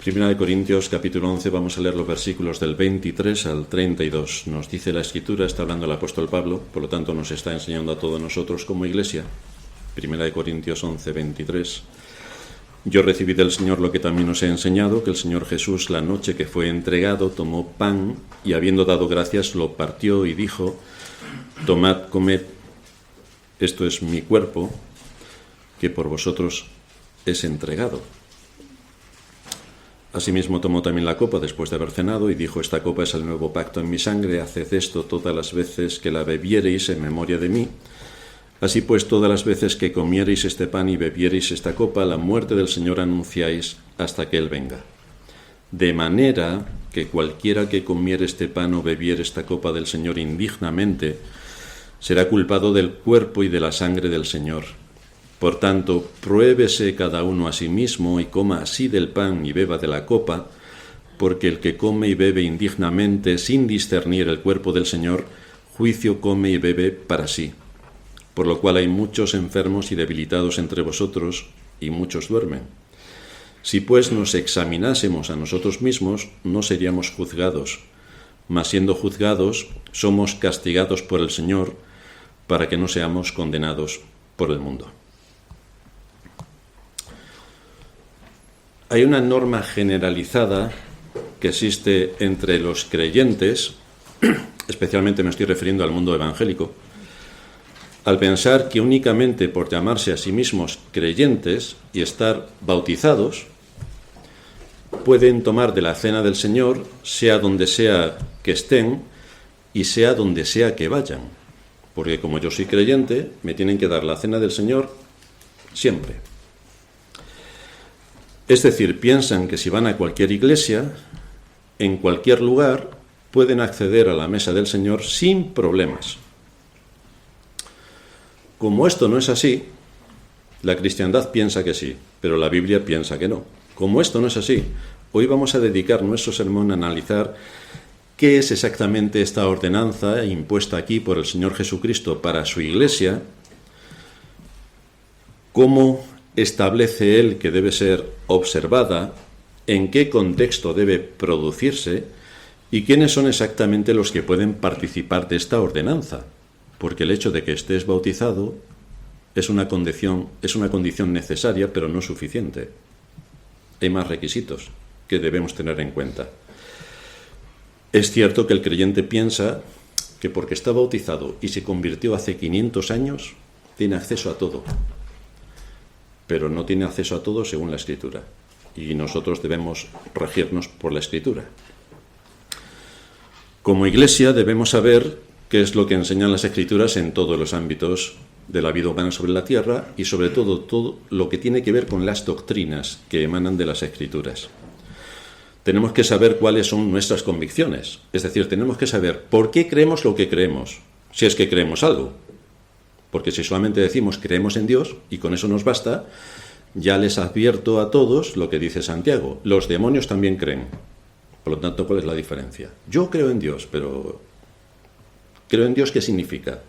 Primera de Corintios, capítulo 11, vamos a leer los versículos del 23 al 32. Nos dice la Escritura, está hablando el apóstol Pablo, por lo tanto nos está enseñando a todos nosotros como iglesia. Primera de Corintios 11, 23. Yo recibí del Señor lo que también os he enseñado, que el Señor Jesús, la noche que fue entregado, tomó pan y habiendo dado gracias, lo partió y dijo: tomad, comed, esto es mi cuerpo, que por vosotros es entregado. Asimismo tomó también la copa después de haber cenado y dijo: esta copa es el nuevo pacto en mi sangre, haced esto todas las veces que la bebiereis en memoria de mí. Así pues, todas las veces que comiereis este pan y bebiereis esta copa, la muerte del Señor anunciáis hasta que Él venga. De manera que cualquiera que comiere este pan o bebiere esta copa del Señor indignamente, será culpado del cuerpo y de la sangre del Señor. Por tanto, pruébese cada uno a sí mismo y coma así del pan y beba de la copa, porque el que come y bebe indignamente, sin discernir el cuerpo del Señor, juicio come y bebe para sí. Por lo cual hay muchos enfermos y debilitados entre vosotros, y muchos duermen. Si pues nos examinásemos a nosotros mismos, no seríamos juzgados, mas siendo juzgados, somos castigados por el Señor, para que no seamos condenados por el mundo. Hay una norma generalizada que existe entre los creyentes, especialmente me estoy refiriendo al mundo evangélico, al pensar que únicamente por llamarse a sí mismos creyentes y estar bautizados, pueden tomar de la cena del Señor, sea donde sea que estén y sea donde sea que vayan. Porque como yo soy creyente, me tienen que dar la cena del Señor siempre. Es decir, piensan que si van a cualquier iglesia, en cualquier lugar, pueden acceder a la mesa del Señor sin problemas. Como esto no es así, la cristiandad piensa que sí, pero la Biblia piensa que no. Como esto no es así, hoy vamos a dedicar nuestro sermón a analizar qué es exactamente esta ordenanza impuesta aquí por el Señor Jesucristo para su iglesia, cómo establece Él que debe ser observada, en qué contexto debe producirse y quiénes son exactamente los que pueden participar de esta ordenanza. Porque el hecho de que estés bautizado es una condición necesaria, pero no suficiente. Hay más requisitos que debemos tener en cuenta. Es cierto que el creyente piensa que porque está bautizado y se convirtió hace 500 años, tiene acceso a todo. Pero no tiene acceso a todo según la Escritura. Y nosotros debemos regirnos por la Escritura. Como iglesia debemos saber qué es lo que enseñan las Escrituras en todos los ámbitos de la vida humana sobre la tierra y sobre todo lo que tiene que ver con las doctrinas que emanan de las Escrituras. Tenemos que saber cuáles son nuestras convicciones, es decir, tenemos que saber por qué creemos lo que creemos, si es que creemos algo. Porque si solamente decimos creemos en Dios y con eso nos basta, ya les advierto a todos lo que dice Santiago, los demonios también creen. Por lo tanto, ¿cuál es la diferencia? Yo creo en Dios, pero ¿creo en Dios qué significa?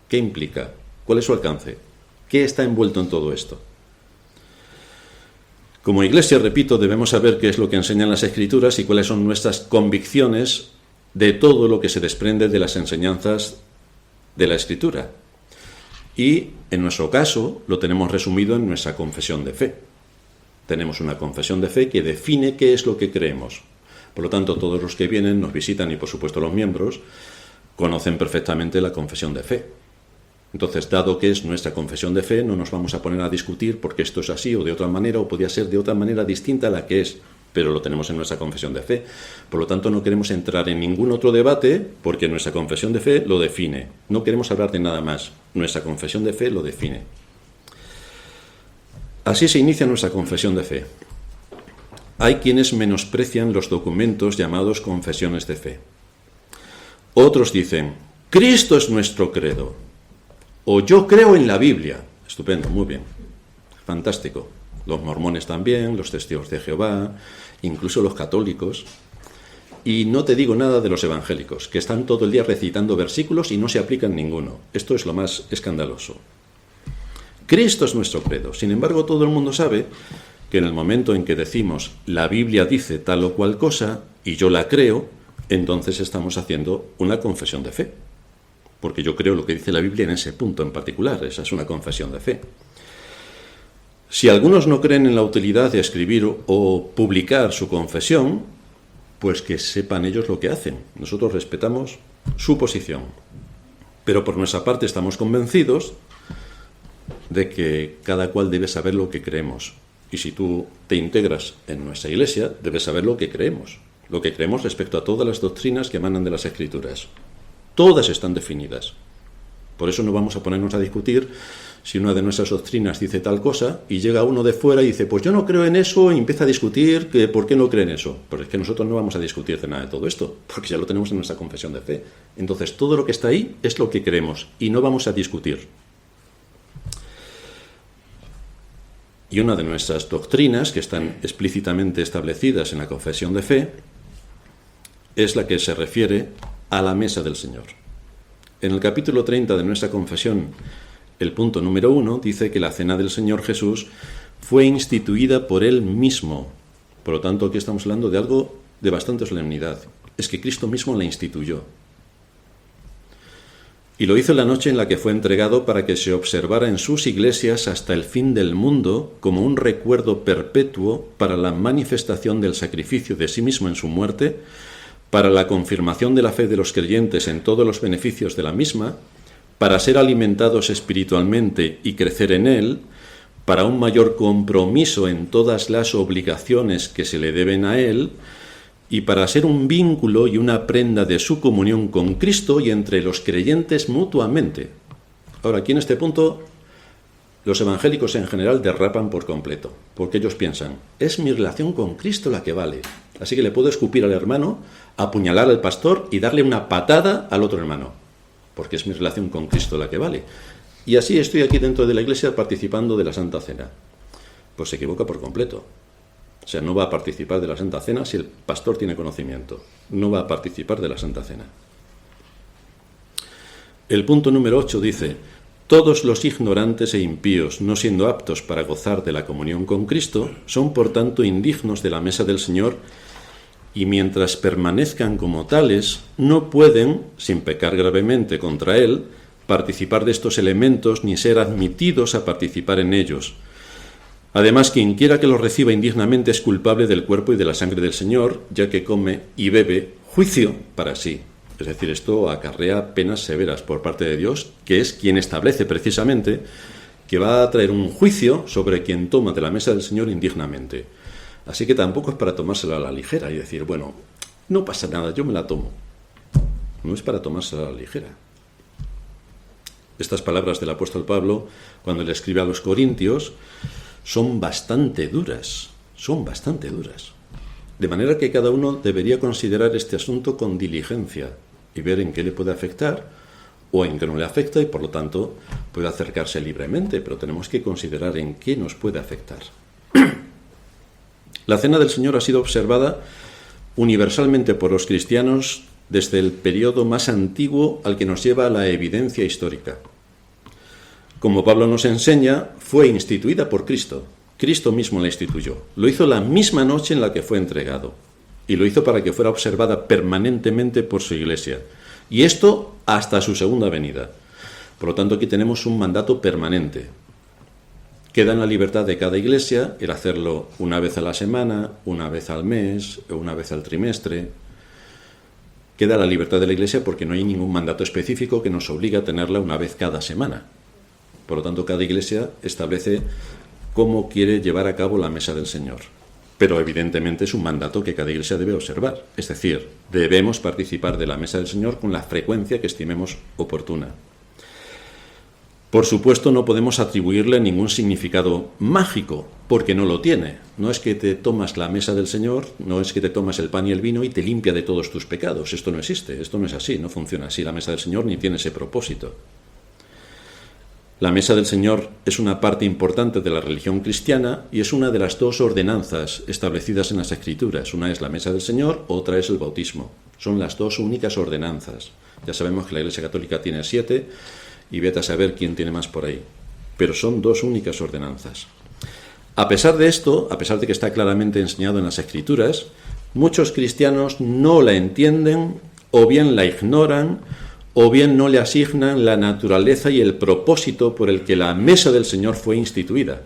¿Qué implica? ¿Cuál es su alcance? ¿Qué está envuelto en todo esto? Como iglesia, repito, debemos saber qué es lo que enseñan las Escrituras y cuáles son nuestras convicciones de todo lo que se desprende de las enseñanzas de la Escritura. Y, en nuestro caso, lo tenemos resumido en nuestra confesión de fe. Tenemos una confesión de fe que define qué es lo que creemos. Por lo tanto, todos los que vienen, nos visitan y, por supuesto, los miembros, conocen perfectamente la confesión de fe. Entonces, dado que es nuestra confesión de fe, no nos vamos a poner a discutir porque esto es así o de otra manera o podría ser de otra manera distinta a la que es, pero lo tenemos en nuestra confesión de fe. Por lo tanto, no queremos entrar en ningún otro debate porque nuestra confesión de fe lo define. No queremos hablar de nada más. Nuestra confesión de fe lo define. Así se inicia nuestra confesión de fe. Hay quienes menosprecian los documentos llamados confesiones de fe. Otros dicen, Cristo es nuestro credo. O yo creo en la Biblia. Estupendo, muy bien. Fantástico. Los mormones también, los testigos de Jehová, incluso los católicos. Y no te digo nada de los evangélicos, que están todo el día recitando versículos y no se aplican ninguno. Esto es lo más escandaloso. Cristo es nuestro credo. Sin embargo, todo el mundo sabe que en el momento en que decimos la Biblia dice tal o cual cosa y yo la creo, entonces estamos haciendo una confesión de fe. Porque yo creo lo que dice la Biblia en ese punto en particular. Esa es una confesión de fe. Si algunos no creen en la utilidad de escribir o publicar su confesión, pues que sepan ellos lo que hacen. Nosotros respetamos su posición. Pero por nuestra parte estamos convencidos de que cada cual debe saber lo que creemos. Y si tú te integras en nuestra iglesia, debes saber lo que creemos respecto a todas las doctrinas que emanan de las Escrituras. Todas están definidas. Por eso no vamos a ponernos a discutir si una de nuestras doctrinas dice tal cosa y llega uno de fuera y dice, pues yo no creo en eso, y empieza a discutir que por qué no cree en eso. Pues es que nosotros no vamos a discutir de nada de todo esto, porque ya lo tenemos en nuestra confesión de fe. Entonces todo lo que está ahí es lo que creemos y no vamos a discutir. Y una de nuestras doctrinas, que están explícitamente establecidas en la confesión de fe, es la que se refiere a la mesa del Señor. En el capítulo 30 de nuestra confesión, el punto número 1 dice que la cena del Señor Jesús fue instituida por Él mismo. Por lo tanto, aquí estamos hablando de algo de bastante solemnidad. Es que Cristo mismo la instituyó. Y lo hizo en la noche en la que fue entregado para que se observara en sus iglesias hasta el fin del mundo como un recuerdo perpetuo para la manifestación del sacrificio de sí mismo en su muerte, para la confirmación de la fe de los creyentes en todos los beneficios de la misma, para ser alimentados espiritualmente y crecer en él, para un mayor compromiso en todas las obligaciones que se le deben a él, y para ser un vínculo y una prenda de su comunión con Cristo y entre los creyentes mutuamente. Ahora, aquí en este punto, los evangélicos en general derrapan por completo, porque ellos piensan, es mi relación con Cristo la que vale, así que le puedo escupir al hermano, apuñalar al pastor y darle una patada al otro hermano, porque es mi relación con Cristo la que vale. Y así estoy aquí dentro de la iglesia participando de la Santa Cena. Pues se equivoca por completo. O sea, no va a participar de la Santa Cena si el pastor tiene conocimiento. No va a participar de la Santa Cena. El punto número 8 dice, todos los ignorantes e impíos, no siendo aptos para gozar de la comunión con Cristo, son por tanto indignos de la mesa del Señor, y mientras permanezcan como tales, no pueden, sin pecar gravemente contra Él, participar de estos elementos ni ser admitidos a participar en ellos. Además, quien quiera que los reciba indignamente es culpable del cuerpo y de la sangre del Señor, ya que come y bebe juicio para sí. Es decir, esto acarrea penas severas por parte de Dios, que es quien establece precisamente que va a traer un juicio sobre quien toma de la mesa del Señor indignamente. Así que tampoco es para tomársela a la ligera y decir, bueno, no pasa nada, yo me la tomo. No es para tomársela a la ligera. Estas palabras del apóstol Pablo, cuando le escribe a los Corintios, son bastante duras. De manera que cada uno debería considerar este asunto con diligencia y ver en qué le puede afectar o en qué no le afecta y por lo tanto puede acercarse libremente, pero tenemos que considerar en qué nos puede afectar. La Cena del Señor ha sido observada universalmente por los cristianos desde el periodo más antiguo al que nos lleva la evidencia histórica. Como Pablo nos enseña, fue instituida por Cristo. Cristo mismo la instituyó. Lo hizo la misma noche en la que fue entregado. Y lo hizo para que fuera observada permanentemente por su iglesia. Y esto hasta su segunda venida. Por lo tanto, aquí tenemos un mandato permanente. Queda en la libertad de cada iglesia el hacerlo una vez a la semana, una vez al mes, una vez al trimestre. Queda la libertad de la iglesia porque no hay ningún mandato específico que nos obligue a tenerla una vez cada semana. Por lo tanto, cada iglesia establece cómo quiere llevar a cabo la mesa del Señor. Pero evidentemente es un mandato que cada iglesia debe observar. Es decir, debemos participar de la mesa del Señor con la frecuencia que estimemos oportuna. Por supuesto, no podemos atribuirle ningún significado mágico, porque no lo tiene. No es que te tomas la mesa del Señor, no es que te tomas el pan y el vino y te limpia de todos tus pecados. Esto no existe, esto no es así, no funciona así la mesa del Señor ni tiene ese propósito. La mesa del Señor es una parte importante de la religión cristiana y es una de las dos ordenanzas establecidas en las Escrituras. Una es la mesa del Señor, otra es el bautismo. Son las dos únicas ordenanzas. Ya sabemos que la Iglesia Católica tiene 7 y vete a saber quién tiene más por ahí. Pero son dos únicas ordenanzas. A pesar de esto, a pesar de que está claramente enseñado en las Escrituras, muchos cristianos no la entienden, o bien la ignoran, o bien no le asignan la naturaleza y el propósito por el que la mesa del Señor fue instituida.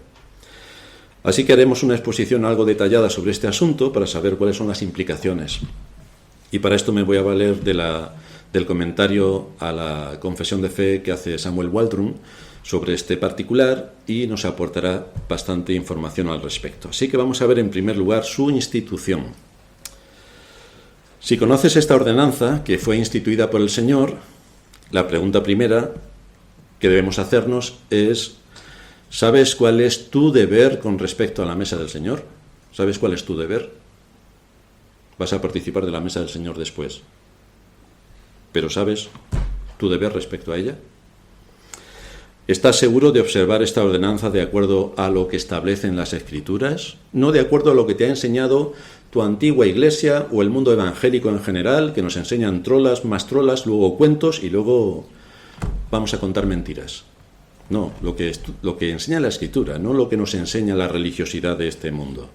Así que haremos una exposición algo detallada sobre este asunto para saber cuáles son las implicaciones. Y para esto me voy a valer del comentario a la confesión de fe que hace Samuel Waldron sobre este particular y nos aportará bastante información al respecto. Así que vamos a ver en primer lugar su institución. Si conoces esta ordenanza que fue instituida por el Señor, la pregunta primera que debemos hacernos es: ¿sabes cuál es tu deber con respecto a la mesa del Señor? ¿Sabes cuál es tu deber? Vas a participar de la mesa del Señor después. ¿Pero sabes tu deber respecto a ella? ¿Estás seguro de observar esta ordenanza de acuerdo a lo que establecen las Escrituras? No de acuerdo a lo que te ha enseñado tu antigua iglesia o el mundo evangélico en general, que nos enseñan trolas, más trolas, luego cuentos y luego vamos a contar mentiras. No, lo que enseña la Escritura, no lo que nos enseña la religiosidad de este mundo.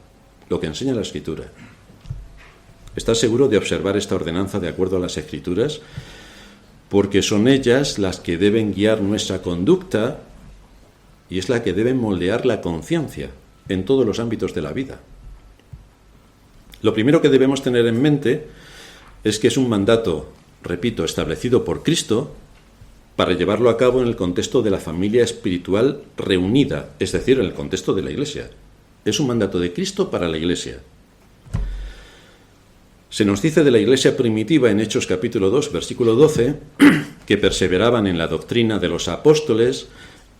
Lo que enseña la Escritura. ¿Estás seguro de observar esta ordenanza de acuerdo a las Escrituras? Porque son ellas las que deben guiar nuestra conducta y es la que deben moldear la conciencia en todos los ámbitos de la vida. Lo primero que debemos tener en mente es que es un mandato, repito, establecido por Cristo para llevarlo a cabo en el contexto de la familia espiritual reunida, es decir, en el contexto de la Iglesia. Es un mandato de Cristo para la Iglesia. Se nos dice de la Iglesia primitiva en Hechos capítulo 2, versículo 12, que perseveraban en la doctrina de los apóstoles,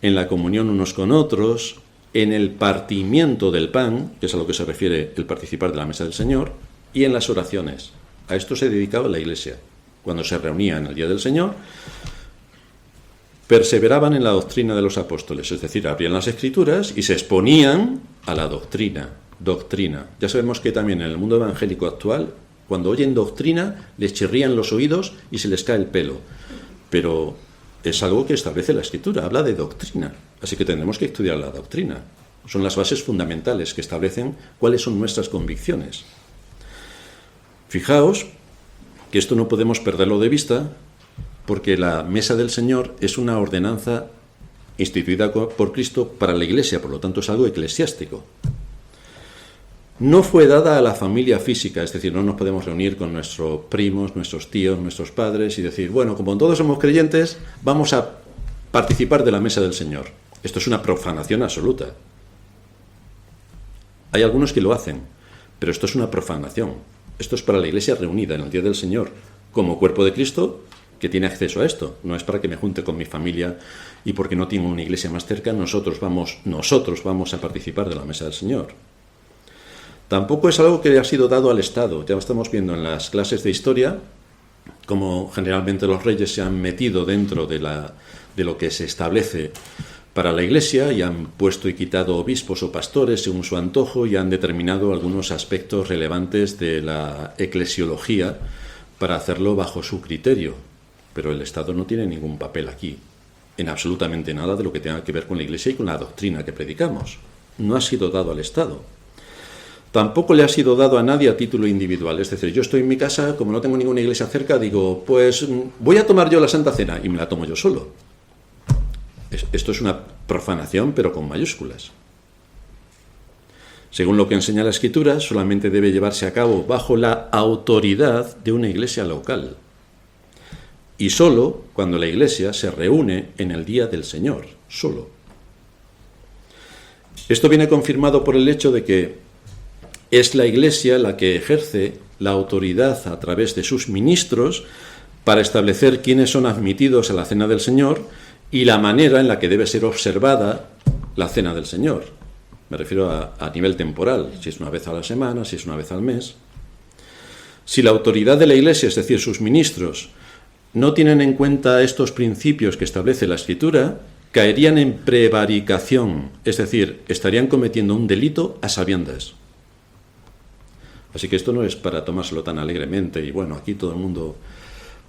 en la comunión unos con otros, en el partimiento del pan, que es a lo que se refiere el participar de la mesa del Señor, y en las oraciones. A esto se dedicaba la Iglesia. Cuando se reunía en el día del Señor, perseveraban en la doctrina de los apóstoles, es decir, abrían las Escrituras y se exponían a la doctrina. Ya sabemos que también en el mundo evangélico actual, cuando oyen doctrina, les chirrían los oídos y se les cae el pelo. Pero es algo que establece la Escritura, habla de doctrina. Así que tendremos que estudiar la doctrina. Son las bases fundamentales que establecen cuáles son nuestras convicciones. Fijaos que esto no podemos perderlo de vista, porque la mesa del Señor es una ordenanza instituida por Cristo para la Iglesia, por lo tanto es algo eclesiástico. No fue dada a la familia física, es decir, no nos podemos reunir con nuestros primos, nuestros tíos, nuestros padres y decir, bueno, como todos somos creyentes, vamos a participar de la mesa del Señor. Esto es una profanación absoluta. Hay algunos que lo hacen, pero esto es una profanación. Esto es para la Iglesia reunida en el día del Señor, como cuerpo de Cristo, que tiene acceso a esto. No es para que me junte con mi familia y porque no tengo una iglesia más cerca, nosotros vamos a participar de la mesa del Señor. Tampoco es algo que le ha sido dado al Estado. Ya estamos viendo en las clases de historia cómo generalmente los reyes se han metido dentro de lo que se establece para la Iglesia y han puesto y quitado obispos o pastores según su antojo y han determinado algunos aspectos relevantes de la eclesiología para hacerlo bajo su criterio. Pero el Estado no tiene ningún papel aquí, en absolutamente nada de lo que tenga que ver con la Iglesia y con la doctrina que predicamos. No ha sido dado al Estado. Tampoco le ha sido dado a nadie a título individual. Es decir, yo estoy en mi casa, como no tengo ninguna iglesia cerca, digo, pues voy a tomar yo la Santa Cena y me la tomo yo solo. Esto es una profanación, pero con mayúsculas. Según lo que enseña la Escritura, solamente debe llevarse a cabo bajo la autoridad de una iglesia local. Y solo cuando la iglesia se reúne en el día del Señor, solo. Esto viene confirmado por el hecho de que es la Iglesia la que ejerce la autoridad a través de sus ministros para establecer quiénes son admitidos a la Cena del Señor y la manera en la que debe ser observada la Cena del Señor. Me refiero a nivel temporal, si es una vez a la semana, si es una vez al mes. Si la autoridad de la Iglesia, es decir, sus ministros, no tienen en cuenta estos principios que establece la Escritura, caerían en prevaricación, es decir, estarían cometiendo un delito a sabiendas. Así que esto no es para tomárselo tan alegremente y bueno, aquí todo el mundo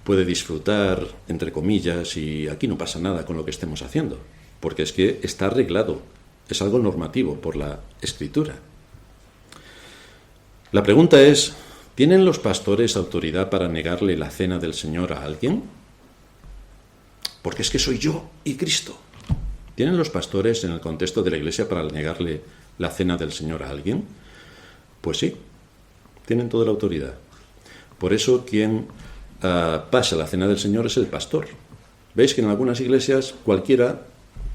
puede disfrutar, entre comillas, y aquí no pasa nada con lo que estemos haciendo, porque es que está arreglado. es algo normativo por la Escritura. La pregunta es, ¿tienen los pastores autoridad para negarle la cena del Señor a alguien? Porque es que soy yo y Cristo. ¿Tienen los pastores en el contexto de la Iglesia para negarle la cena del Señor a alguien? Pues sí, tienen toda la autoridad. Por eso quien pasa la cena del Señor es el pastor. Veis que en algunas iglesias cualquiera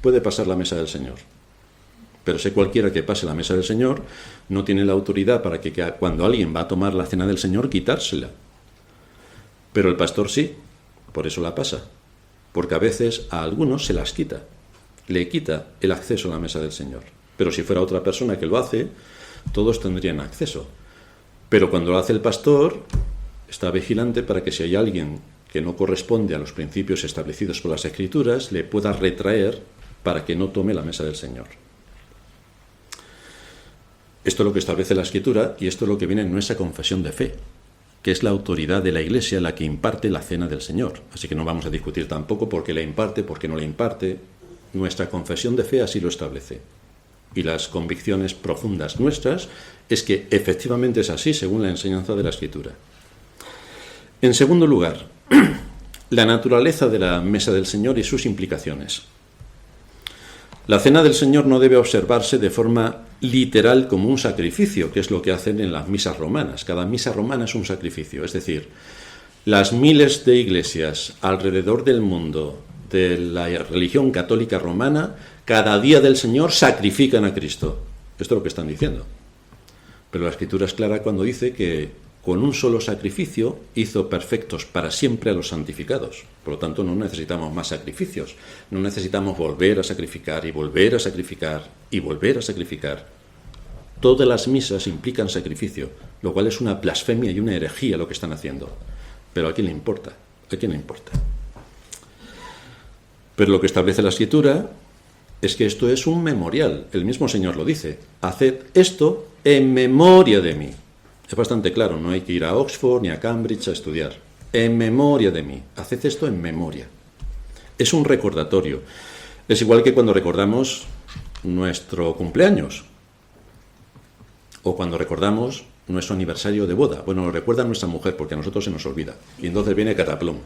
puede pasar la mesa del Señor. Pero ese cualquiera que pase la mesa del Señor no tiene la autoridad para que cuando alguien va a tomar la cena del Señor quitársela. Pero el pastor sí, por eso la pasa. Porque a veces a algunos se las quita. Le quita el acceso a la mesa del Señor. Pero si fuera otra persona que lo hace, todos tendrían acceso. Pero cuando lo hace el pastor, está vigilante para que si hay alguien que no corresponde a los principios establecidos por las Escrituras, le pueda retraer para que no tome la mesa del Señor. Esto es lo que establece la Escritura y esto es lo que viene en nuestra confesión de fe, que es la autoridad de la Iglesia la que imparte la cena del Señor. Así que no vamos a discutir tampoco por qué la imparte, por qué no la imparte. Nuestra confesión de fe así lo establece. Y las convicciones profundas nuestras es que efectivamente es así según la enseñanza de la Escritura. En segundo lugar, la naturaleza de la mesa del Señor y sus implicaciones. La cena del Señor no debe observarse de forma literal como un sacrificio, que es lo que hacen en las misas romanas. Cada misa romana es un sacrificio, es decir, las miles de iglesias alrededor del mundo de la religión católica romana, cada día del Señor sacrifican a Cristo. Esto es lo que están diciendo. Pero la Escritura es clara cuando dice que con un solo sacrificio hizo perfectos para siempre a los santificados. Por lo tanto, no necesitamos más sacrificios. No necesitamos volver a sacrificar y volver a sacrificar y volver a sacrificar. Todas las misas implican sacrificio, lo cual es una blasfemia y una herejía lo que están haciendo. Pero ¿a quién le importa? ¿A quién le importa? Pero lo que establece la Escritura es que esto es un memorial. El mismo Señor lo dice. Haced esto en memoria de mí. Es bastante claro, no hay que ir a Oxford ni a Cambridge a estudiar. En memoria de mí. Haced esto en memoria. Es un recordatorio. Es igual que cuando recordamos nuestro cumpleaños o cuando recordamos nuestro aniversario de boda. Bueno, lo recuerda nuestra mujer porque a nosotros se nos olvida. Y entonces viene cataplum.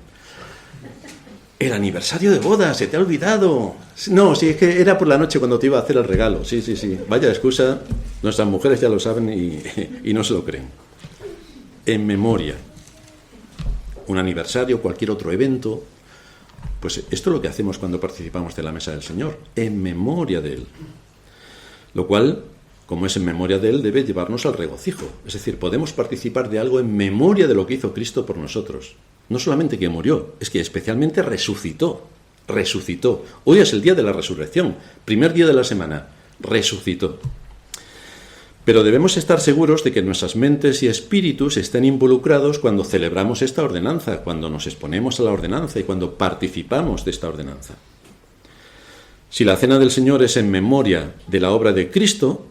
El aniversario de boda, se te ha olvidado. No, sí, es que era por la noche cuando te iba a hacer el regalo. Sí. Vaya excusa, nuestras mujeres ya lo saben y no se lo creen. En memoria. Un aniversario, cualquier otro evento. Pues esto es lo que hacemos cuando participamos de la mesa del Señor. En memoria de Él. Lo cual, como es en memoria de Él, debe llevarnos al regocijo. Es decir, podemos participar de algo en memoria de lo que hizo Cristo por nosotros. No solamente que murió, es que especialmente resucitó. Resucitó. Hoy es el día de la resurrección, primer día de la semana. Resucitó. Pero debemos estar seguros de que nuestras mentes y espíritus estén involucrados cuando celebramos esta ordenanza, cuando nos exponemos a la ordenanza y cuando participamos de esta ordenanza. Si la cena del Señor es en memoria de la obra de Cristo,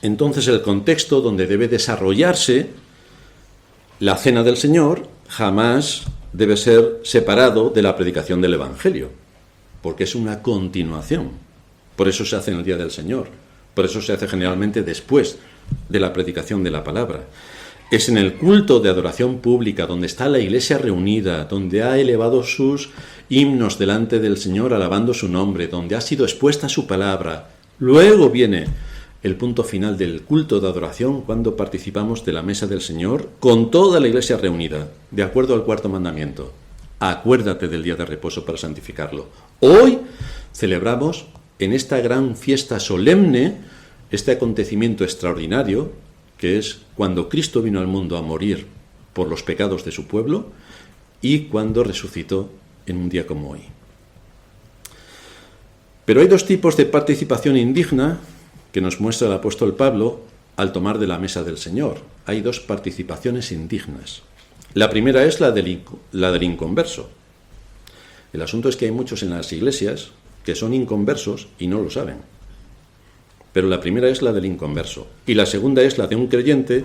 entonces el contexto donde debe desarrollarse la cena del Señor jamás debe ser separado de la predicación del Evangelio, porque es una continuación. Por eso se hace en el Día del Señor, por eso se hace generalmente después de la predicación de la palabra. Es en el culto de adoración pública, donde está la iglesia reunida, donde ha elevado sus himnos delante del Señor alabando su nombre, donde ha sido expuesta su palabra. Luego viene el punto final del culto de adoración cuando participamos de la mesa del Señor con toda la iglesia reunida, de acuerdo al cuarto mandamiento. Acuérdate del día de reposo para santificarlo. Hoy celebramos en esta gran fiesta solemne este acontecimiento extraordinario que es cuando Cristo vino al mundo a morir por los pecados de su pueblo y cuando resucitó en un día como hoy. Pero hay dos tipos de participación indigna que nos muestra el apóstol Pablo al tomar de la mesa del Señor. Hay dos participaciones indignas. La primera es la del inconverso. El asunto es que hay muchos en las iglesias que son inconversos y no lo saben. Pero la primera es la del inconverso. Y la segunda es la de un creyente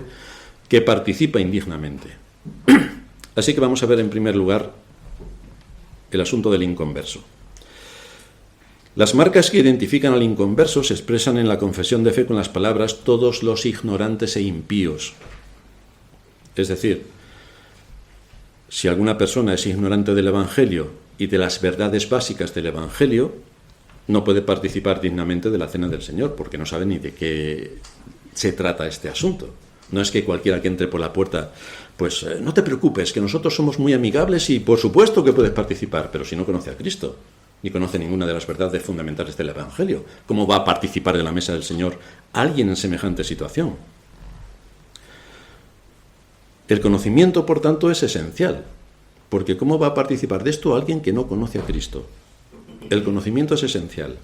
que participa indignamente. Así que vamos a ver en primer lugar el asunto del inconverso. Las marcas que identifican al inconverso se expresan en la confesión de fe con las palabras todos los ignorantes e impíos. Es decir, si alguna persona es ignorante del Evangelio y de las verdades básicas del Evangelio, no puede participar dignamente de la cena del Señor, porque no sabe ni de qué se trata este asunto. No es que cualquiera que entre por la puerta, pues no te preocupes, que nosotros somos muy amigables y por supuesto que puedes participar, pero si no conoce a Cristo, ni conoce ninguna de las verdades fundamentales del Evangelio, ¿cómo va a participar de la mesa del Señor alguien en semejante situación? El conocimiento, por tanto, es esencial, porque ¿cómo va a participar de esto alguien que no conoce a Cristo? El conocimiento es esencial,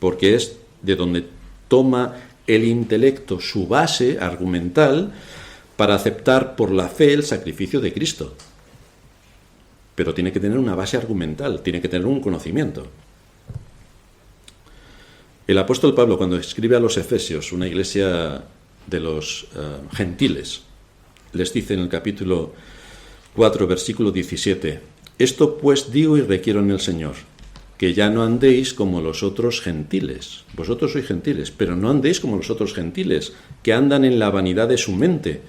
porque es de donde toma el intelecto su base argumental para aceptar por la fe el sacrificio de Cristo. Pero tiene que tener una base argumental, tiene que tener un conocimiento. El apóstol Pablo, cuando escribe a los Efesios, una iglesia de los gentiles, les dice en el capítulo 4, versículo 17, «Esto pues digo y requiero en el Señor, que ya no andéis como los otros gentiles». Vosotros sois gentiles, pero no andéis como los otros gentiles, que andan en la vanidad de su mente,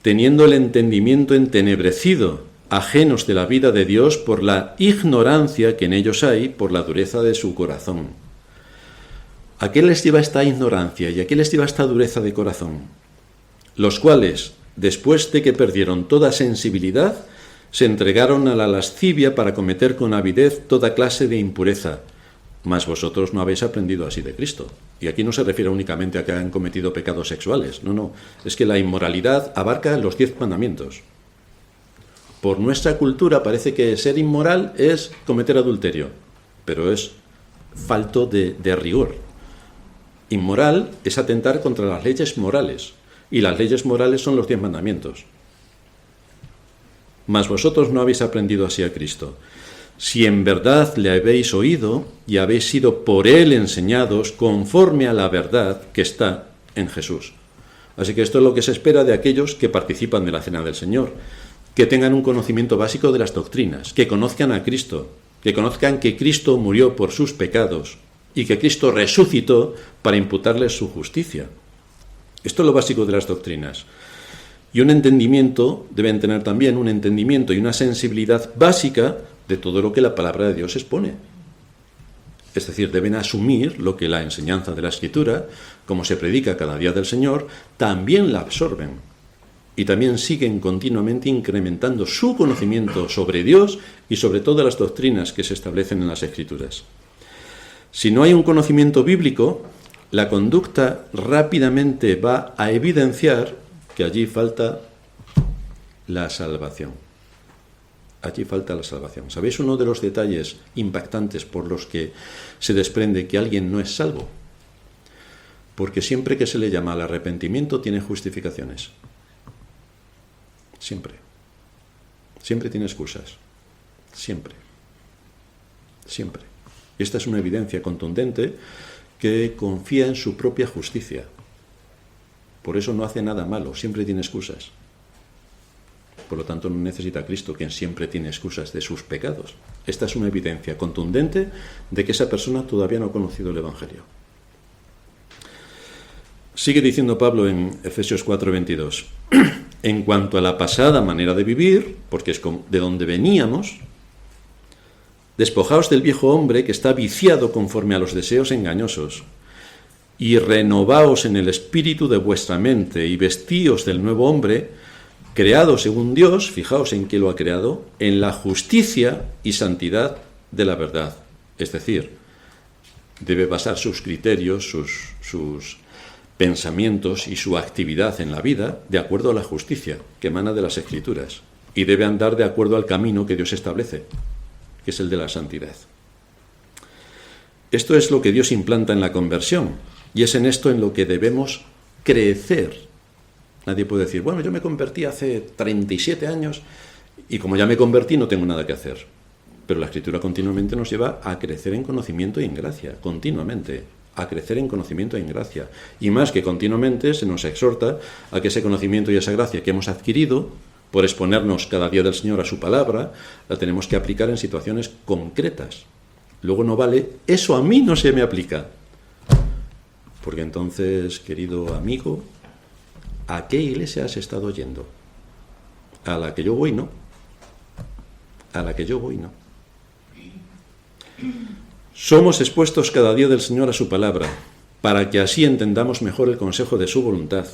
teniendo el entendimiento entenebrecido, ajenos de la vida de Dios por la ignorancia que en ellos hay, por la dureza de su corazón. ¿A qué les lleva esta ignorancia y a qué les lleva esta dureza de corazón? Los cuales, después de que perdieron toda sensibilidad, se entregaron a la lascivia para cometer con avidez toda clase de impureza. Mas vosotros no habéis aprendido así de Cristo. Y aquí no se refiere únicamente a que hayan cometido pecados sexuales. No, es que la inmoralidad abarca los 10 mandamientos. Por nuestra cultura parece que ser inmoral es cometer adulterio, pero es falto de rigor. Inmoral es atentar contra las leyes morales, y las leyes morales son los 10 mandamientos. Mas vosotros no habéis aprendido así a Cristo. Si en verdad le habéis oído y habéis sido por él enseñados conforme a la verdad que está en Jesús. Así que esto es lo que se espera de aquellos que participan de la cena del Señor, que tengan un conocimiento básico de las doctrinas, que conozcan a Cristo, que conozcan que Cristo murió por sus pecados y que Cristo resucitó para imputarles su justicia. Esto es lo básico de las doctrinas. Y un entendimiento, deben tener también un entendimiento y una sensibilidad básica de todo lo que la palabra de Dios expone. Es decir, deben asumir lo que la enseñanza de la Escritura, como se predica cada día del Señor, también la absorben. Y también siguen continuamente incrementando su conocimiento sobre Dios y sobre todas las doctrinas que se establecen en las Escrituras. Si no hay un conocimiento bíblico, la conducta rápidamente va a evidenciar que allí falta la salvación. Allí falta la salvación. ¿Sabéis uno de los detalles impactantes por los que se desprende que alguien no es salvo? Porque siempre que se le llama al arrepentimiento tiene justificaciones. Siempre. Siempre tiene excusas. Siempre. Siempre. Esta es una evidencia contundente que confía en su propia justicia. Por eso no hace nada malo, siempre tiene excusas. Por lo tanto, no necesita a Cristo, quien siempre tiene excusas de sus pecados. Esta es una evidencia contundente de que esa persona todavía no ha conocido el Evangelio. Sigue diciendo Pablo en Efesios 4:22. En cuanto a la pasada manera de vivir, porque es de donde veníamos, despojaos del viejo hombre que está viciado conforme a los deseos engañosos, y renovaos en el espíritu de vuestra mente, y vestíos del nuevo hombre, creado según Dios, fijaos en qué lo ha creado, en la justicia y santidad de la verdad. Es decir, debe basar sus criterios, sus pensamientos y su actividad en la vida de acuerdo a la justicia que emana de las Escrituras, y debe andar de acuerdo al camino que Dios establece, que es el de la santidad. Esto es lo que Dios implanta en la conversión, y es en esto en lo que debemos crecer. Nadie puede decir, bueno, yo me convertí hace 37 años y como ya me convertí no tengo nada que hacer. Pero la Escritura continuamente nos lleva a crecer en conocimiento y en gracia, continuamente, a crecer en conocimiento y en gracia. Y más que continuamente se nos exhorta a que ese conocimiento y esa gracia que hemos adquirido por exponernos cada día del Señor a su palabra, la tenemos que aplicar en situaciones concretas. luego no vale, eso a mí no se me aplica. Porque entonces, querido amigo, ¿a qué iglesia has estado yendo? A la que yo voy, no. A la que yo voy, no. Somos expuestos cada día del Señor a su palabra, para que así entendamos mejor el consejo de su voluntad.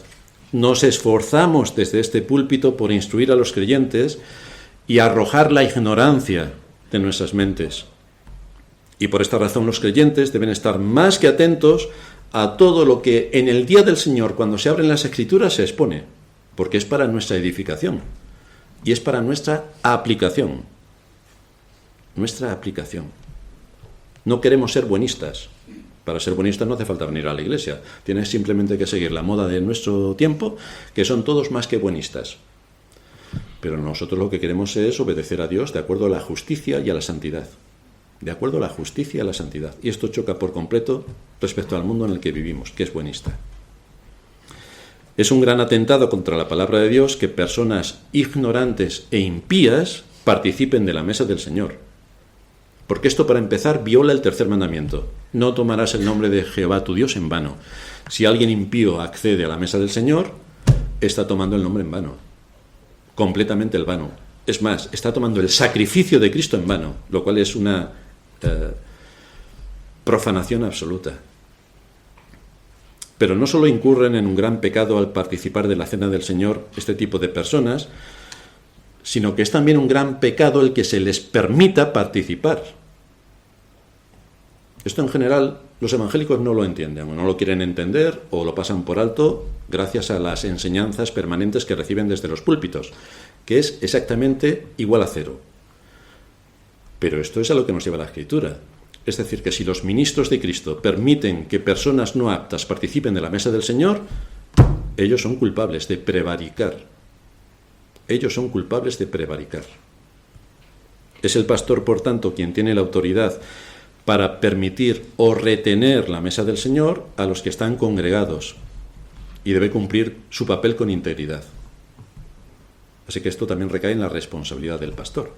Nos esforzamos desde este púlpito por instruir a los creyentes y arrojar la ignorancia de nuestras mentes. Y por esta razón los creyentes deben estar más que atentos a todo lo que en el día del Señor, cuando se abren las Escrituras, se expone, porque es para nuestra edificación y es para nuestra aplicación. Nuestra aplicación. No queremos ser buenistas. Para ser buenista no hace falta venir a la iglesia. Tienes simplemente que seguir la moda de nuestro tiempo, que son todos más que buenistas. Pero nosotros lo que queremos es obedecer a Dios de acuerdo a la justicia y a la santidad. De acuerdo a la justicia y a la santidad. Y esto choca por completo respecto al mundo en el que vivimos, que es buenista. Es un gran atentado contra la palabra de Dios que personas ignorantes e impías participen de la mesa del Señor. Porque esto, para empezar, viola el tercer mandamiento. No tomarás el nombre de Jehová tu Dios en vano. Si alguien impío accede a la mesa del Señor, está tomando el nombre en vano. Completamente el vano. Es más, está tomando el sacrificio de Cristo en vano, lo cual es una profanación absoluta. Pero no solo incurren en un gran pecado al participar de la cena del Señor este tipo de personas, sino que es también un gran pecado el que se les permita participar. Esto en general los evangélicos no lo entienden, o no lo quieren entender, o lo pasan por alto gracias a las enseñanzas permanentes que reciben desde los púlpitos, que es exactamente igual a cero. Pero esto es a lo que nos lleva la Escritura. Es decir, que si los ministros de Cristo permiten que personas no aptas participen de la mesa del Señor, ellos son culpables de prevaricar. Ellos son culpables de prevaricar. Es el pastor, por tanto, quien tiene la autoridad para permitir o retener la mesa del Señor a los que están congregados, y debe cumplir su papel con integridad. Así que esto también recae en la responsabilidad del pastor.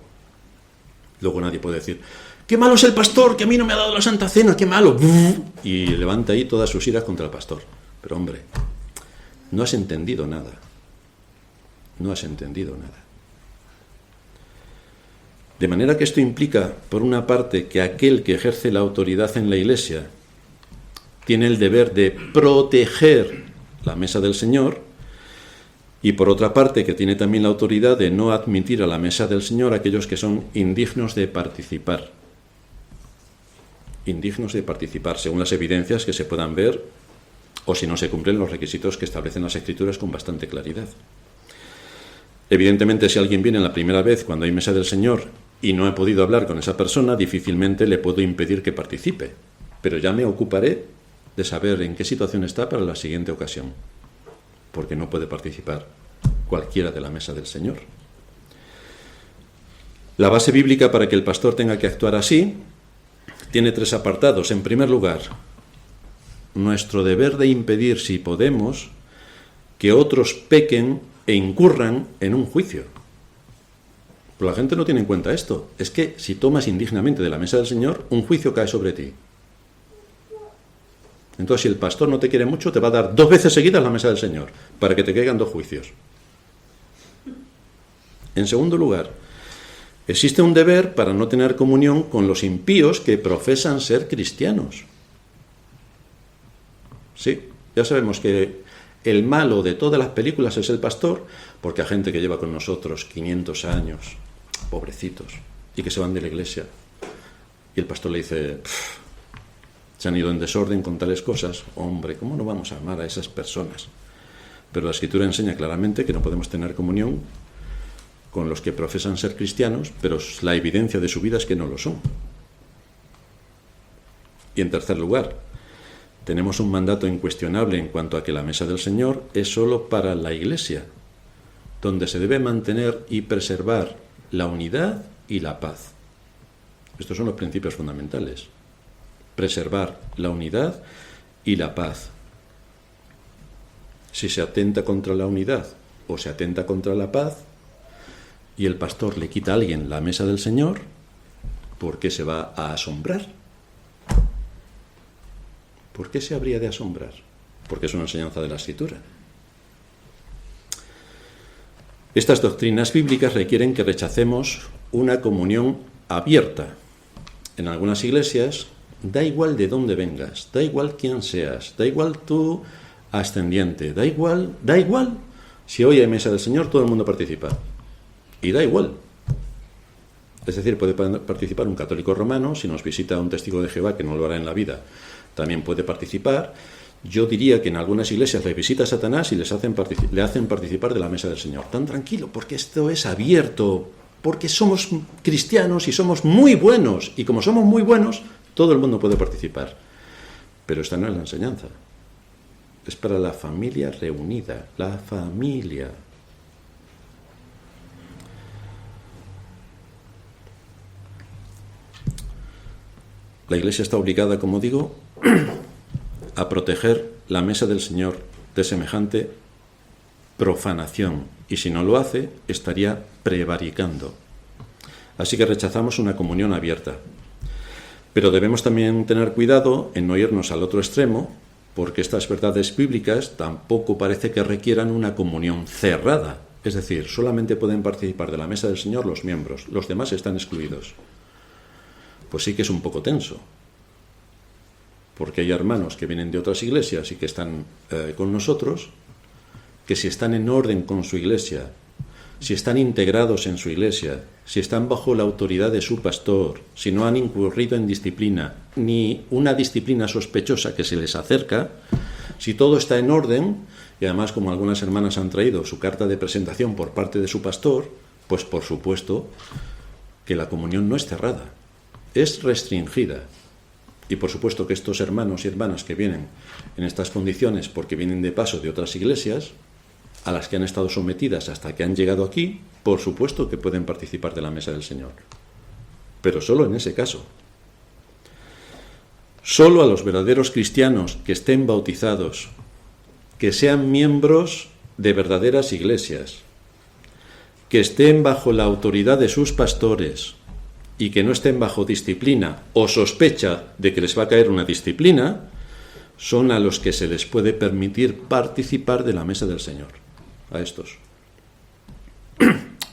Luego nadie puede decir: ¡qué malo es el pastor, que a mí no me ha dado la Santa Cena, qué malo! Y levanta ahí todas sus iras contra el pastor. Pero hombre, no has entendido nada. No has entendido nada. De manera que esto implica, por una parte, que aquel que ejerce la autoridad en la Iglesia tiene el deber de proteger la mesa del Señor, y por otra parte, que tiene también la autoridad de no admitir a la mesa del Señor a aquellos que son indignos de participar. Indignos de participar, según las evidencias que se puedan ver, o si no se cumplen los requisitos que establecen las Escrituras con bastante claridad. Evidentemente, si alguien viene la primera vez cuando hay mesa del Señor y no he podido hablar con esa persona, difícilmente le puedo impedir que participe. Pero ya me ocuparé de saber en qué situación está para la siguiente ocasión, porque no puede participar cualquiera de la mesa del Señor. La base bíblica para que el pastor tenga que actuar así tiene 3 apartados. En primer lugar, nuestro deber de impedir, si podemos, que otros pequen e incurran en un juicio. Pero la gente no tiene en cuenta esto. Es que si tomas indignamente de la mesa del Señor, un juicio cae sobre ti. Entonces, si el pastor no te quiere mucho, te va a dar 2 veces seguidas la mesa del Señor, para que te caigan 2 juicios. En segundo lugar, existe un deber para no tener comunión con los impíos que profesan ser cristianos. Sí, ya sabemos que el malo de todas las películas es el pastor, porque hay gente que lleva con nosotros 500 años, pobrecitos, y que se van de la iglesia. Y el pastor le dice: se han ido en desorden con tales cosas. Hombre, ¿cómo no vamos a amar a esas personas? Pero la Escritura enseña claramente que no podemos tener comunión con los que profesan ser cristianos, pero la evidencia de su vida es que no lo son. Y en tercer lugar, tenemos un mandato incuestionable en cuanto a que la mesa del Señor es solo para la Iglesia, donde se debe mantener y preservar la unidad y la paz. Estos son los principios fundamentales. Preservar la unidad y la paz. Si se atenta contra la unidad o se atenta contra la paz, y el pastor le quita a alguien la mesa del Señor, ¿por qué se va a asombrar? ¿Por qué se habría de asombrar? Porque es una enseñanza de la Escritura. Estas doctrinas bíblicas requieren que rechacemos una comunión abierta. En algunas iglesias, da igual de dónde vengas, da igual quién seas, da igual tu ascendiente, da igual. Si hoy hay mesa del Señor, todo el mundo participa. Y da igual. Es decir, puede participar un católico romano, si nos visita un testigo de Jehová, que no lo hará en la vida, también puede participar. Yo diría que en algunas iglesias le visita a Satanás y le hacen participar de la mesa del Señor. Tan tranquilo, porque esto es abierto, porque somos cristianos y somos muy buenos. Y como somos muy buenos, todo el mundo puede participar. Pero esta no es la enseñanza. Es para la familia reunida, la familia. La Iglesia está obligada, como digo, a proteger la mesa del Señor de semejante profanación. Y si no lo hace, estaría prevaricando. Así que rechazamos una comunión abierta. Pero debemos también tener cuidado en no irnos al otro extremo, porque estas verdades bíblicas tampoco parece que requieran una comunión cerrada. Es decir, solamente pueden participar de la mesa del Señor los miembros, los demás están excluidos. Pues sí que es un poco tenso, porque hay hermanos que vienen de otras iglesias y que están con nosotros, que si están en orden con su iglesia, si están integrados en su iglesia, si están bajo la autoridad de su pastor, si no han incurrido en disciplina, ni una disciplina sospechosa que se les acerca, si todo está en orden, y además como algunas hermanas han traído su carta de presentación por parte de su pastor, pues por supuesto que la comunión no es cerrada, es restringida. Y por supuesto que estos hermanos y hermanas que vienen en estas condiciones porque vienen de paso de otras iglesias, a las que han estado sometidas hasta que han llegado aquí, por supuesto que pueden participar de la mesa del Señor. Pero solo en ese caso. Solo a los verdaderos cristianos que estén bautizados, que sean miembros de verdaderas iglesias, que estén bajo la autoridad de sus pastores y que no estén bajo disciplina o sospecha de que les va a caer una disciplina, son a los que se les puede permitir participar de la mesa del Señor. A estos.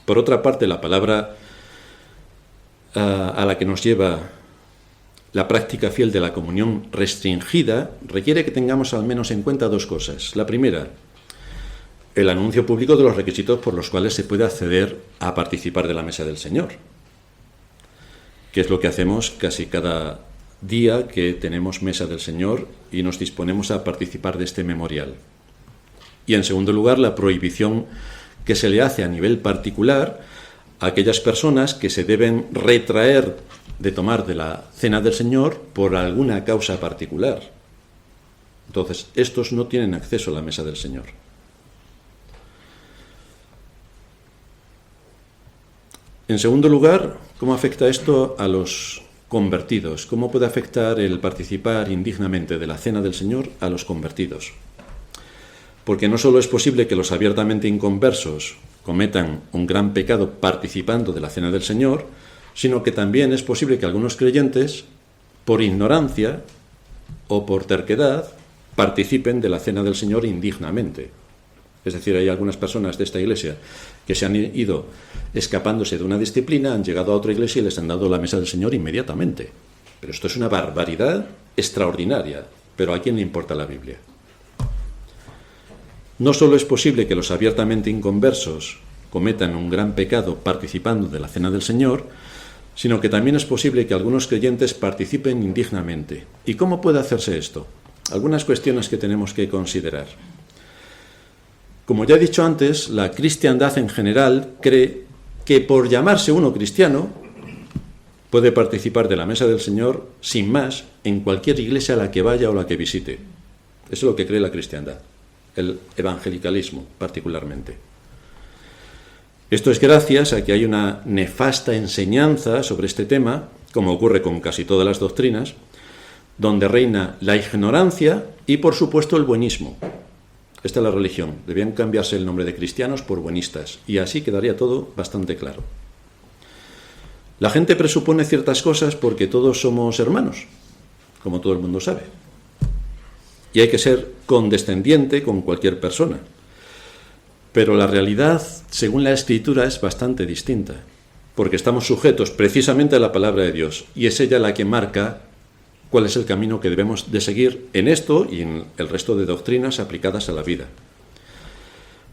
Por otra parte, la palabra a la que nos lleva la práctica fiel de la comunión restringida requiere que tengamos al menos en cuenta dos cosas. La primera, el anuncio público de los requisitos por los cuales se puede acceder a participar de la mesa del Señor, que es lo que hacemos casi cada día que tenemos mesa del Señor y nos disponemos a participar de este memorial. Y en segundo lugar, la prohibición que se le hace a nivel particular a aquellas personas que se deben retraer de tomar de la cena del Señor por alguna causa particular. Entonces, estos no tienen acceso a la mesa del Señor. En segundo lugar, ¿cómo afecta esto a los convertidos? ¿Cómo puede afectar el participar indignamente de la cena del Señor a los convertidos? Porque no solo es posible que los abiertamente inconversos cometan un gran pecado participando de la cena del Señor, sino que también es posible que algunos creyentes, por ignorancia o por terquedad, participen de la cena del Señor indignamente. Es decir, hay algunas personas de esta iglesia que se han ido escapándose de una disciplina, han llegado a otra iglesia y les han dado la mesa del Señor inmediatamente. Pero esto es una barbaridad extraordinaria. Pero ¿a quién le importa la Biblia? No solo es posible que los abiertamente inconversos cometan un gran pecado participando de la cena del Señor, sino que también es posible que algunos creyentes participen indignamente. ¿Y cómo puede hacerse esto? Algunas cuestiones que tenemos que considerar. Como ya he dicho antes, la cristiandad en general cree que por llamarse uno cristiano puede participar de la mesa del Señor sin más en cualquier iglesia a la que vaya o la que visite. Eso es lo que cree la cristiandad. El evangelicalismo particularmente. Esto es gracias a que hay una nefasta enseñanza sobre este tema, como ocurre con casi todas las doctrinas, donde reina la ignorancia y, por supuesto, el buenismo. Esta es la religión. Debían cambiarse el nombre de cristianos por buenistas, y así quedaría todo bastante claro. La gente presupone ciertas cosas porque todos somos hermanos, como todo el mundo sabe. Y hay que ser condescendiente con cualquier persona. Pero la realidad, según la Escritura, es bastante distinta, porque estamos sujetos precisamente a la palabra de Dios, y es ella la que marca cuál es el camino que debemos de seguir en esto y en el resto de doctrinas aplicadas a la vida.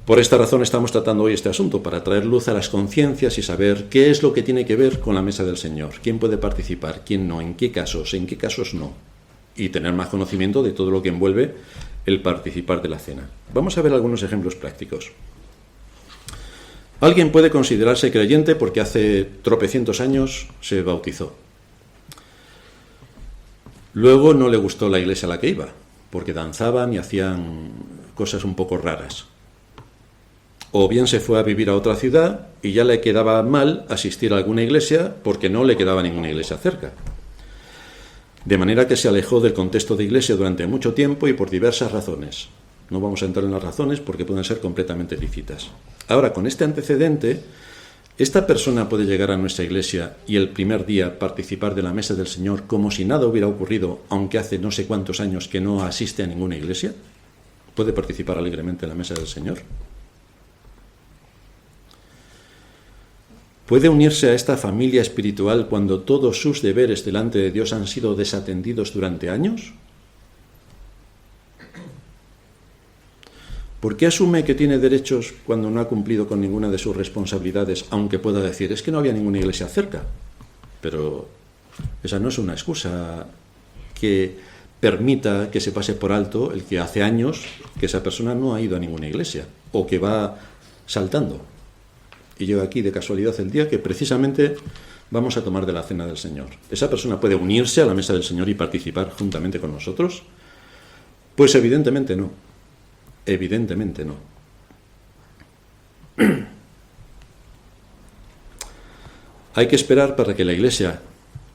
Por esta razón estamos tratando hoy este asunto, para traer luz a las conciencias y saber qué es lo que tiene que ver con la mesa del Señor, quién puede participar, quién no, en qué casos no, y tener más conocimiento de todo lo que envuelve el participar de la cena. Vamos a ver algunos ejemplos prácticos. Alguien puede considerarse creyente porque hace tropecientos años se bautizó. Luego no le gustó la iglesia a la que iba, porque danzaban y hacían cosas un poco raras. O bien se fue a vivir a otra ciudad y ya le quedaba mal asistir a alguna iglesia porque no le quedaba ninguna iglesia cerca. De manera que se alejó del contexto de iglesia durante mucho tiempo y por diversas razones. No vamos a entrar en las razones porque pueden ser completamente lícitas. Ahora, con este antecedente, esta persona puede llegar a nuestra iglesia y el primer día participar de la mesa del Señor como si nada hubiera ocurrido, aunque hace no sé cuántos años que no asiste a ninguna iglesia. ¿Puede participar alegremente en la mesa del Señor? ¿Puede unirse a esta familia espiritual cuando todos sus deberes delante de Dios han sido desatendidos durante años? ¿Por qué asume que tiene derechos cuando no ha cumplido con ninguna de sus responsabilidades, aunque pueda decir, es que no había ninguna iglesia cerca? Pero esa no es una excusa que permita que se pase por alto el que hace años que esa persona no ha ido a ninguna iglesia, o que va saltando. Y llega aquí de casualidad el día que precisamente vamos a tomar de la cena del Señor. ¿Esa persona puede unirse a la mesa del Señor y participar juntamente con nosotros? Pues evidentemente no. Evidentemente no. Hay que esperar para que la iglesia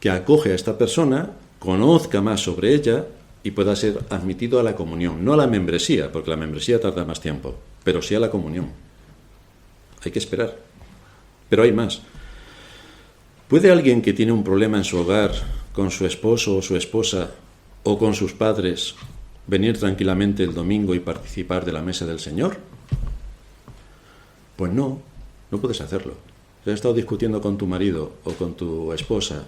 que acoge a esta persona conozca más sobre ella y pueda ser admitido a la comunión. No a la membresía, porque la membresía tarda más tiempo, pero sí a la comunión. Hay que esperar. Pero hay más. ¿Puede alguien que tiene un problema en su hogar, con su esposo o su esposa, o con sus padres, venir tranquilamente el domingo y participar de la mesa del Señor? Pues no puedes hacerlo. Si has estado discutiendo con tu marido o con tu esposa,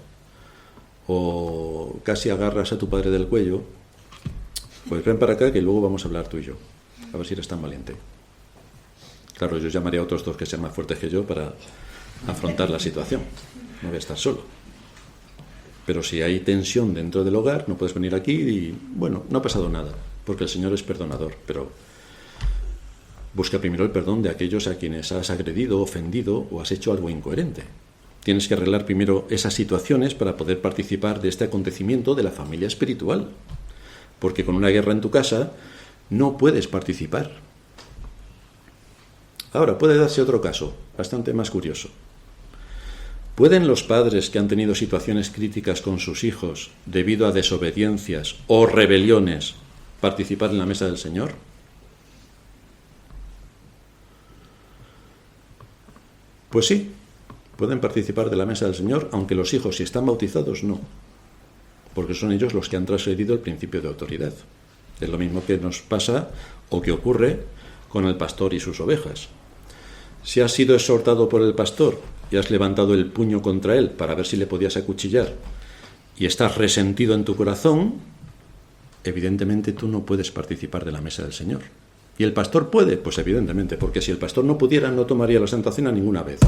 o casi agarras a tu padre del cuello, pues ven para acá que luego vamos a hablar tú y yo. A ver si eres tan valiente. Claro, yo llamaré a otros dos que sean más fuertes que yo para afrontar la situación. No voy a estar solo. Pero si hay tensión dentro del hogar, no puedes venir aquí y, bueno, no ha pasado nada, porque el Señor es perdonador, pero busca primero el perdón de aquellos a quienes has agredido, ofendido o has hecho algo incoherente. Tienes que arreglar primero esas situaciones para poder participar de este acontecimiento de la familia espiritual, porque con una guerra en tu casa no puedes participar. Ahora, puede darse otro caso, bastante más curioso. ¿Pueden los padres que han tenido situaciones críticas con sus hijos debido a desobediencias o rebeliones participar en la mesa del Señor? Pues sí, pueden participar de la mesa del Señor, aunque los hijos, si están bautizados, no, porque son ellos los que han transgredido el principio de autoridad. Es lo mismo que nos pasa o que ocurre con el pastor y sus ovejas. Si has sido exhortado por el pastor y has levantado el puño contra él para ver si le podías acuchillar y estás resentido en tu corazón, evidentemente tú no puedes participar de la mesa del Señor. ¿Y el pastor puede? Pues evidentemente, porque si el pastor no pudiera, no tomaría la Santa Cena ninguna vez,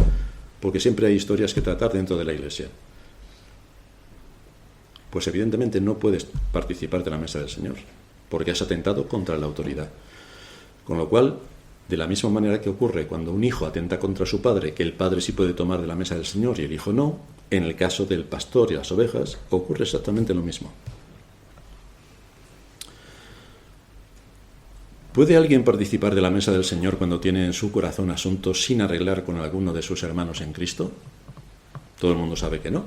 porque siempre hay historias que tratar dentro de la iglesia. Pues evidentemente no puedes participar de la mesa del Señor, porque has atentado contra la autoridad. Con lo cual, de la misma manera que ocurre cuando un hijo atenta contra su padre, que el padre sí puede tomar de la mesa del Señor y el hijo no, en el caso del pastor y las ovejas, ocurre exactamente lo mismo. ¿Puede alguien participar de la mesa del Señor cuando tiene en su corazón asuntos sin arreglar con alguno de sus hermanos en Cristo? Todo el mundo sabe que no.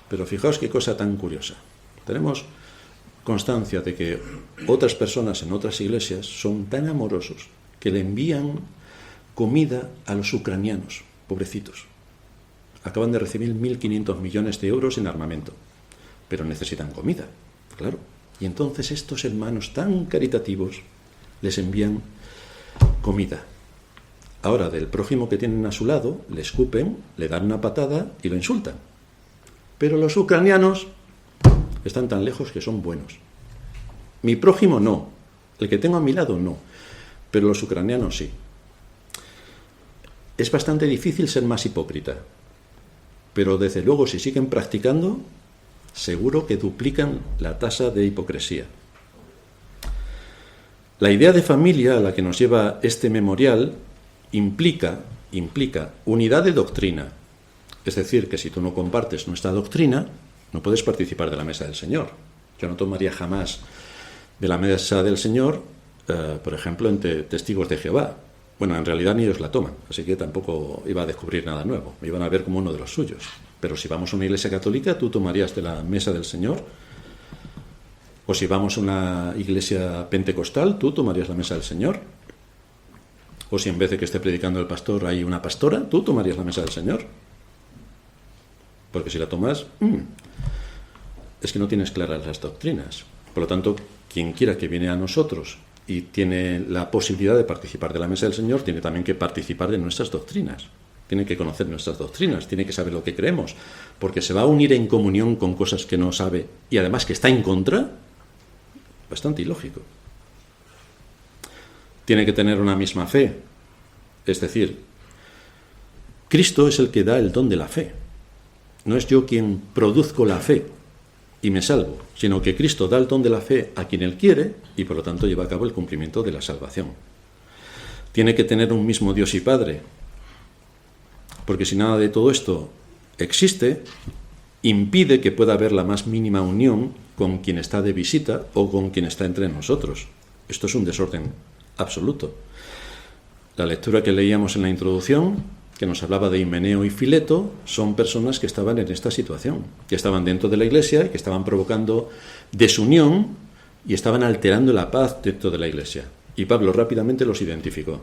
Pero fijaos qué cosa tan curiosa. Tenemos constancia de que otras personas en otras iglesias son tan amorosos que le envían comida a los ucranianos, pobrecitos. acaban de recibir 1.500 millones de euros en armamento, pero necesitan comida, claro. Y entonces estos hermanos tan caritativos les envían comida. Ahora, del prójimo que tienen a su lado, le escupen, le dan una patada y lo insultan. Pero los ucranianos están tan lejos que son buenos. Mi prójimo no, el que tengo a mi lado no, pero los ucranianos sí. Es bastante difícil ser más hipócrita, pero desde luego si siguen practicando, seguro que duplican la tasa de hipocresía. La idea de familia a la que nos lleva este memorial implica unidad de doctrina. Es decir, que si tú no compartes nuestra doctrina, no puedes participar de la mesa del Señor. Yo no tomaría jamás de la mesa del Señor, por ejemplo, entre testigos de Jehová. Bueno, en realidad ni ellos la toman, así que tampoco iba a descubrir nada nuevo. Me iban a ver como uno de los suyos. Pero si vamos a una iglesia católica, ¿tú tomarías de la mesa del Señor? O si vamos a una iglesia pentecostal, ¿tú tomarías la mesa del Señor? O si en vez de que esté predicando el pastor hay una pastora, ¿tú tomarías la mesa del Señor? Porque si la tomas, es que no tienes claras las doctrinas. Por lo tanto, quien quiera que viene a nosotros y tiene la posibilidad de participar de la mesa del Señor, tiene también que participar de nuestras doctrinas. Tiene que conocer nuestras doctrinas, tiene que saber lo que creemos, porque se va a unir en comunión con cosas que no sabe y además que está en contra. Bastante ilógico. Tiene que tener una misma fe. Es decir, Cristo es el que da el don de la fe. No es yo quien produzco la fe y me salvo, sino que Cristo da el don de la fe a quien Él quiere y por lo tanto lleva a cabo el cumplimiento de la salvación. Tiene que tener un mismo Dios y Padre, porque si nada de todo esto existe, impide que pueda haber la más mínima unión con quien está de visita o con quien está entre nosotros. Esto es un desorden absoluto. La lectura que leíamos en la introducción, que nos hablaba de Himeneo y Fileto, son personas que estaban en esta situación, que estaban dentro de la iglesia y que estaban provocando desunión y estaban alterando la paz dentro de la iglesia. Y Pablo rápidamente los identificó.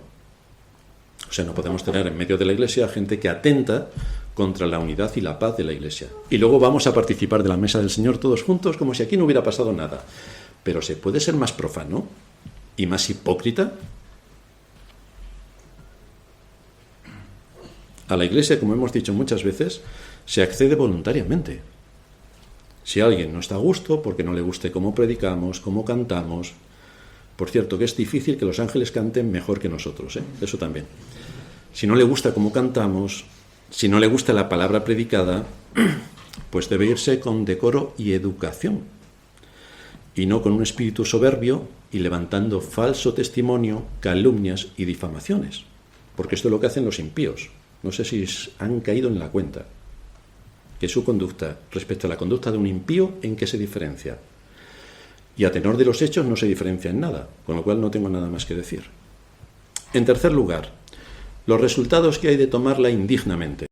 O sea, no podemos tener en medio de la iglesia gente que atenta contra la unidad y la paz de la iglesia. Y luego vamos a participar de la mesa del Señor todos juntos como si aquí no hubiera pasado nada. Pero ¿se puede ser más profano y más hipócrita? A la iglesia, como hemos dicho muchas veces, se accede voluntariamente. Si alguien no está a gusto porque no le guste cómo predicamos, cómo cantamos. Por cierto, que es difícil que los ángeles canten mejor que nosotros, eso también. Si no le gusta cómo cantamos, si no le gusta la palabra predicada, pues debe irse con decoro y educación, y no con un espíritu soberbio y levantando falso testimonio, calumnias y difamaciones, porque esto es lo que hacen los impíos. No sé si han caído en la cuenta que su conducta respecto a la conducta de un impío, ¿en qué se diferencia? Y a tenor de los hechos no se diferencia en nada, con lo cual no tengo nada más que decir. En tercer lugar, los resultados que hay de tomarla indignamente.